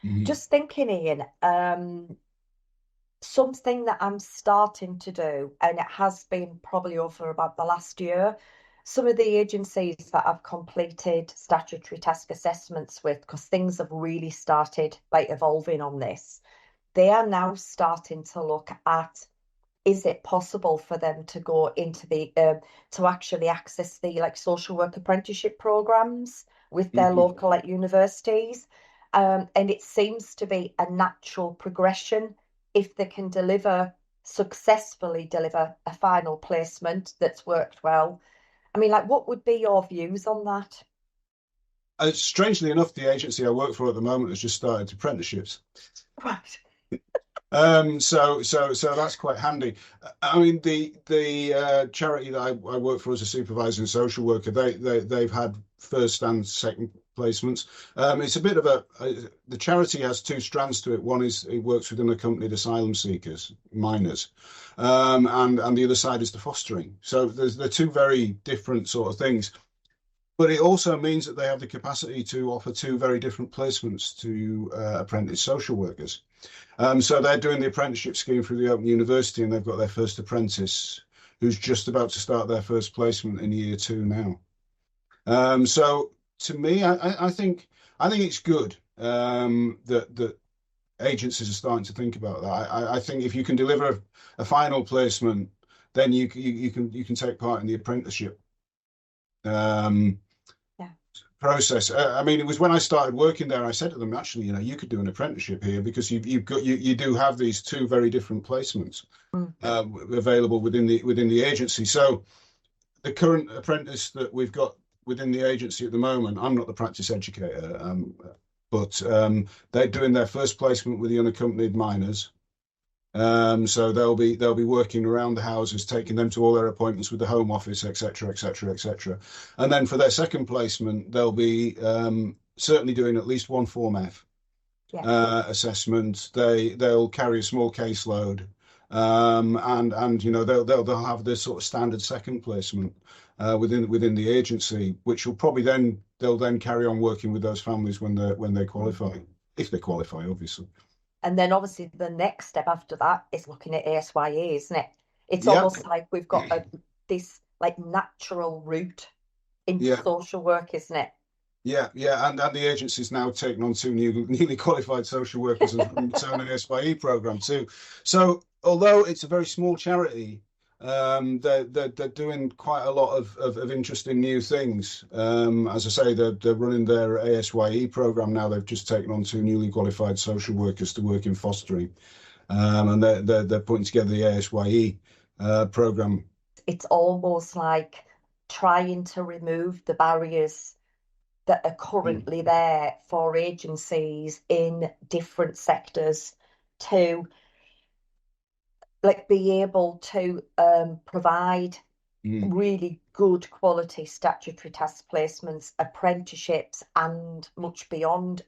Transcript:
Mhm. Just thinking, Ian, something that I'm starting to do, and it has been probably over about the last year. Some of the agencies that I've completed statutory task assessments with, because things have really started like evolving on this, they are now starting to look at, is it possible for them to go into the to actually access the like social work apprenticeship programs with their Mhm. local like universities, and it seems to be a natural progression if they can successfully deliver a final placement that's worked well. I mean, like, what would be your views on that? Strangely enough, the agency I work for at the moment has just started apprenticeships. Right. So that's quite handy. I mean, the charity that I work for as a supervising social worker, they've had first and second placements. It's a bit of the charity has two strands to it. One is it works with unaccompanied asylum seekers, minors, and the other side is the fostering. So they're two very different sort of things. But it also means that they have the capacity to offer two very different placements to apprentice social workers. So they're doing the apprenticeship scheme through the Open University, and they've got their first apprentice who's just about to start their first placement in year two now. So to me, I think it's good that agencies are starting to think about that. I think if you can deliver a final placement, then you can take part in the apprenticeship um, Yeah. process. I mean, it was when I started working there, I said to them, actually, you could do an apprenticeship here because you do have these two very different placements Mm. available within the agency. So the current apprentice that we've got within the agency at the moment, I'm not the practice educator, but they're doing their first placement with the unaccompanied minors. So they'll be working around the houses, taking them to all their appointments with the Home Office, etc., etc., etc. And then for their second placement, they'll be certainly doing at least one Form F Yeah. assessment. They'll carry a small caseload, and they'll have this sort of standard second placement within the agency, which will probably then they'll then carry on working with those families when they Mm. qualify, if they qualify, obviously. And then obviously the next step after that is looking at ASYE, isn't it? It's Yeah, almost like we've got this like natural route into yeah. social work, isn't it? Yeah, yeah, and the agency's now taken on two newly qualified social workers and running its own ASYE program too. So, although it's a very small charity, they're doing quite a lot of interesting new things. As I say, they're running their ASYE program now. They've just taken on two newly qualified social workers to work in fostering, and they're putting together the ASYE program. It's almost like trying to remove the barriers that are Mm, currently there for agencies in different sectors to like be able to provide mm, really good quality statutory task placements, apprenticeships, and much beyond